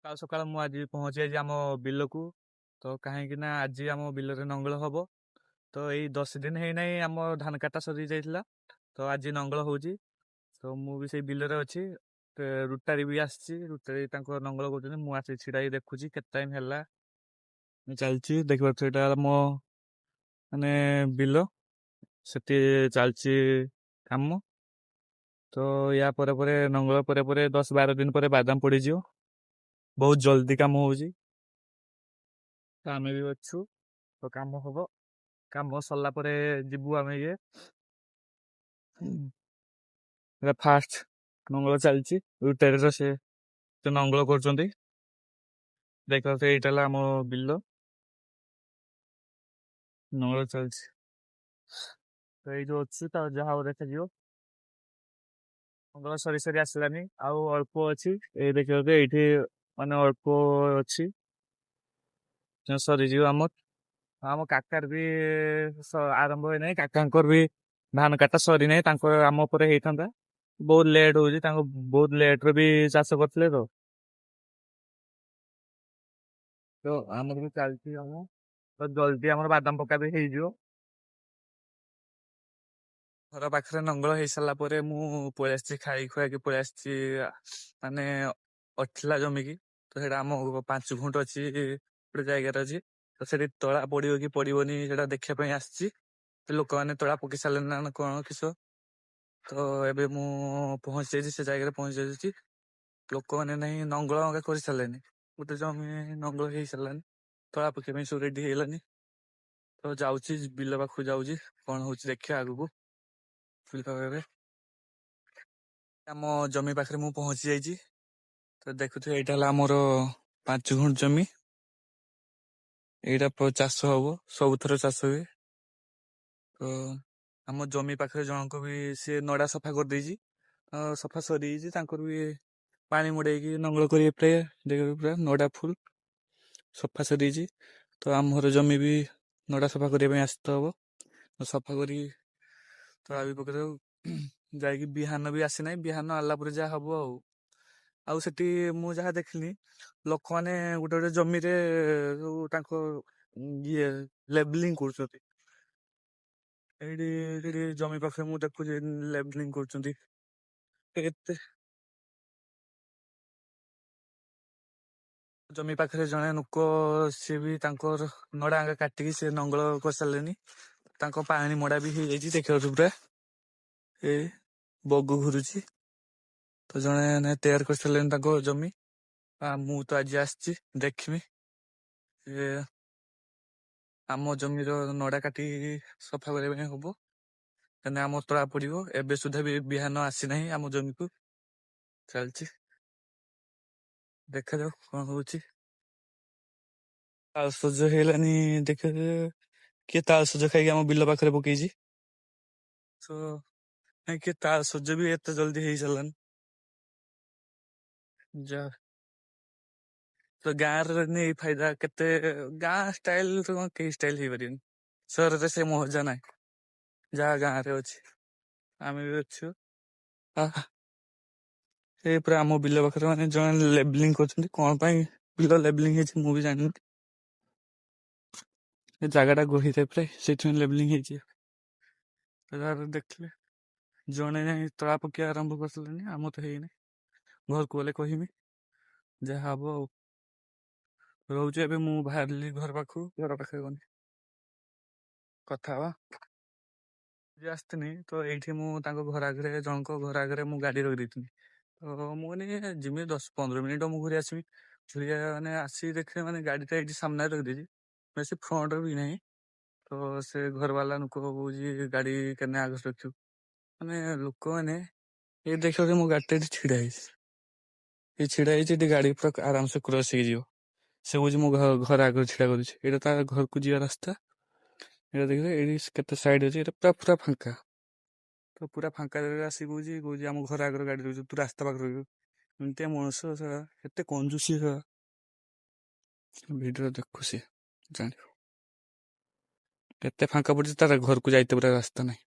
ସକାଳୁ ସକାଳୁ ମୁଁ ଆଜି ପହଞ୍ଚି ଯାଇଛି ଆମ ବିଲକୁ। ତ କାହିଁକି ନା ଆଜି ଆମ ବିଲରେ ନଙ୍ଗଳ ହବ। ତ ଏଇ 10 ଦିନ ହେଇନାହିଁ ଆମ ଧାନ କାଟା ସରି ଯାଇଥିଲା। ତ ଆଜି ନଙ୍ଗଳ ହଉଛି। ତ ମୁଁ ବି ସେଇ ବିଲରେ ଅଛି। ରୁଟାରି ବି ଆସିଛି, ରୁଟାରି ତାଙ୍କ ନଙ୍ଗଳ କରୁଛନ୍ତି। ମୁଁ ଆସି ଛିଡା ହେଇ ଦେଖୁଛି କେତେ ଟାଇମ ହେଲା ଚାଲିଛି। ଦେଖିପାରୁଛ ଏଇଟା ମୋ ମାନେ ବିଲ, ସେଠି ଚାଲିଛି କାମ। ତ ୟା ପରେ ପରେ ନଙ୍ଗଳ ପରେ ପରେ 10-12 ଦିନ ପରେ ବାଦାମ ପଡିଯିବ। ବହୁତ ଜଲ୍ଦି କାମ ହଉଛି। ତ ଆମେ ବି ଅଛୁ, ତ କାମ ହବ। କାମ ସରିଲା ପରେ ଯିବୁ ଆମେ ଫାଷ୍ଟ ନଙ୍ଗଳ ଚାଲିଛି। ରୁଟାରିର ସେ ନଙ୍ଗଳ କରୁଛନ୍ତି। ଦେଖିବା ଏଇଟା ହେଲା ଆମ ବିଲ, ନଙ୍ଗଳ ଚାଲିଛି। ତ ଏଇ ଯୋଉ ଅଛି ତ ଯାହା ହବ ଦେଖାଯିବ। ନଙ୍ଗଳ ସରି ସରି ଆସିଲାନି, ଆଉ ଅଳ୍ପ ଅଛି। ଏଇ ଦେଖିବାକୁ ଏଇଠି ମାନେ ଅଳ୍ପ ଅଛି, ସରିଯିବ ଆମର। ଆମ କାକାର ବି ଆରମ୍ଭ ହୋଇନାହିଁ। କାକାଙ୍କର ବି ଧାନ କାଟା ସରିନାହିଁ। ତାଙ୍କ ଆମ ଉପରେ ହେଇଥାନ୍ତା। ବହୁତ ଲେଟ୍ ହଉଛି, ତାଙ୍କ ବହୁତ ଲେଟରେ ବି ଚାଷ କରିଥିଲେ। ତ ଆମର ବି ଚାଲିଛି କାମ। ତ ଜଲ୍ଦି ଆମର ବାଦାମ ପକା ବି ହେଇଯିବ। ଘର ପାଖରେ ନଙ୍ଗଳ ହେଇସାରିଲା ପରେ ମୁଁ ପଳେଇ ଆସିଛି, ଖାଇ ଖୁଆକି ପଳେଇ ଆସିଛି ମାନେ ଅଠିଲା ଜମିକି। ତ ସେଇଟା ଆମ 5 ଗୁଣ୍ଠ ଅଛି, ଗୋଟେ ଜାଗାରେ ଅଛି। ତ ସେଠି ତଳା ପଡିବ କି ପଡିବନି ସେଟା ଦେଖିବା ପାଇଁ ଆସିଛି। ଲୋକମାନେ ତଳା ପକେଇ ସାରିଲେଣି ନା କଣ କିସ। ତ ଏବେ ମୁଁ ପହଞ୍ଚି ଯାଇଛି, ସେ ଜାଗାରେ ପହଞ୍ଚି ଯାଇଛି। ଲୋକମାନେ ନାହିଁ ନଙ୍ଗଳ କରିସାରିଲେନି। ଗୋଟେ ଜମି ନଙ୍ଗଳ ହେଇସାରିଲାନି, ତଳା ପକେଇବା ପାଇଁ ସବୁ ରେଡି ହେଇଗଲାନି। ତ ଯାଉଛି ବିଲ ପାଖକୁ, ଯାଉଛି କଣ ହଉଛି ଦେଖିବା ଆଗକୁ। ଆମ ଜମି ପାଖରେ ମୁଁ ପହଞ୍ଚି ଯାଇଛି। ତ ଦେଖୁଥିବେ ଏଇଟା ହେଲା ଆମର 5 ଗୁଣ୍ଠ ଜମି। ଏଇଟା ଚାଷ ହବ, ସବୁଥର ଚାଷ ହୁଏ। ତ ଆମ ଜମି ପାଖରେ ଜଣଙ୍କ ବି ସେ ନଡା ସଫା କରିଦେଇଛି। ସଫା ସରିଯାଇଛି, ତାଙ୍କର ବି ପାଣି ମଡେଇକି ନଙ୍ଗଳ କରିବେ ପୁରା ନଡା ଫୁଲ ସଫା ସରିଯାଇଛି। ତ ଆମର ଜମି ବି ନଡା ସଫା କରିବା ପାଇଁ ଆସିତ ହବ। ସଫା କରି ତଳା ବି ପକେଇଦବ। ଯାଇକି ବିହାନ ବି ଆସିନାହିଁ, ବିହାନ ଆଣିଲା ପରେ ଯାହା ହବ ଆଉ। ଆଉ ସେଠି ମୁଁ ଯାହା ଦେଖିଲି, ଲୋକମାନେ ଗୋଟେ ଗୋଟେ ଜମିରେ ତାଙ୍କ ଇଏ ଲେବଲିଂ କରୁଛନ୍ତି। ଏଇଠି ଜମି ପାଖରେ ମୁଁ ଦେଖୁଛି ଲେବଲିଂ କରୁଛନ୍ତି। ଏତେ ଜମି ପାଖରେ ଜଣେ ଲୋକ, ସିଏ ବି ତାଙ୍କର ନଡା କାଟିକି ସେ ନଙ୍ଗଳ କରିସାରିଲେନି। ତାଙ୍କ ପାଣି ମଡା ବି ହେଇଯାଇଛି, ଦେଖିପାରୁଛୁ ପୁରା ଏଇ ବଗ ଘୁରୁଛି। ତ ଜଣେ ତେୟାର କରିସାରିଲେନି ତାଙ୍କ ଜମି। ମୁଁ ତ ଆଜି ଆସିଛି ଦେଖିବି। ଆମ ଜମିର ନଡା କାଟି ସଫା କରିବା ପାଇଁ ହବ, କାହିଁକିନା ଆମ ତଳା ପଡିବ। ଏବେ ସୁଦ୍ଧା ବି ବିହାନ ଆସିନାହିଁ ଆମ ଜମିକୁ। ଚାଲିଛି, ଦେଖାଯାଉ କଣ ହଉଛି। ତାଳସଜ ହେଇଗଲାନି, ଦେଖ କିଏ ତାଳସଜ ଖାଇକି ଆମ ବିଲ ପାଖରେ ପକେଇଛି। କିଏ ତାଳସଜ ବି ଏତେ ଜଲ୍ଦି ହେଇସାରିଲାନି। ଯା ତ ଗାଁରେ ଏଇ ଫାଇଦା କେତେ, ଗାଁ ଷ୍ଟାଇଲ କଣ କେହି ଷ୍ଟାଇଲ ହେଇପାରିବନି। ସହରରେ ସେ ମଜା ନାହିଁ ଯାହା ଗାଁରେ ଅଛି। ଆମେ ବି ଅଛୁ। ସେ ପୁରା ଆମ ବିଲ ପାଖରେ ମାନେ ଜଣେ ଲେବଲିଂ କରୁଛନ୍ତି। କଣ ପାଇଁ ବିଲ ଲେବଲିଂ ହେଇଛି ମୁଁ ବି ଜାଣିନି। ଏ ଜାଗାଟା ଗହିର ପ୍ରାୟ, ସେଇଥିପାଇଁ ଲେବଲିଂ ହେଇଛି। ଦେଖିଲେ ଜଣେ ଯାଇ ତଳା ପକେଇବା ଆରମ୍ଭ କରିସାରିଲେଣି, ଆମ ତ ହେଇନି। ଘରକୁ ଗଲେ କହିବି ଯାହା ହବ ଆଉ। ରହୁଛି ଏବେ, ମୁଁ ବାହାରିଲି ଘର ପାଖକୁ, ଘର ପାଖରେ ଗଲି କଥା ହବା। ଆସିଥିନି ତ ଏଇଠି ମୁଁ ତାଙ୍କ ଘର ଆଗରେ, ଜଣଙ୍କ ଘର ଆଗରେ ମୁଁ ଗାଡି ରଖିଦେଇଥିଲି। ତ ମୁଁ ଯିମି 10-15 ମିନିଟ ମୁଁ ଘୁରି ଆସିବି। ମାନେ ଆସିକି ଦେଖିଲେ ମାନେ ଗାଡିଟା ଏଇଠି ସାମ୍ନାରେ ରଖିଦେଇଛି, ବେଶୀ ଫ୍ରଣ୍ଟରେ ବି ନାହିଁ। ତ ସେ ଘର ବାଲା ଲୋକ କହୁଛି ଗାଡି କେନେ ଆଗରେ ରଖିବୁ। ମାନେ ଲୋକମାନେ ଏଇ ଦେଖିବ ମୋ ଗାଡିଟା ଏଠି ଛିଡା ହେଇଛି, ଏଠି ଗାଡି ପୁରା ଆରାମସେ କ୍ରସ ହେଇଯିବ। ସେ କହୁଛି ମୋ ଘର ଆଗରେ ଛିଡା କରୁଛି। ଏଇଟା ତା ଘରକୁ ଯିବା ରାସ୍ତା। ଏଇଟା ଦେଖିଲେ ଏଇଠି କେତେ ସାଇଡ ଅଛି, ଏଇଟା ପୁରା ଫାଙ୍କା। ତ ପୁରା ଫାଙ୍କା ଜାଗାରେ ଆସିକି କହୁଛି ଆମ ଘର ଆଗରେ ଗାଡି ରହୁଛି, ତୁ ରାସ୍ତା ପାଖରେ ରହିବୁ। ଏମିତିଆ ମଣିଷ କେତେ କଞ୍ଜୁସି। ଭିଡିଓ ଦେଖୁ, ସେ ଜାଣିବ କେତେ ଫାଙ୍କା ପଡୁଛି, ତାର ଘରକୁ ଯାଇତେ ପୁରା ରାସ୍ତା ନାହିଁ।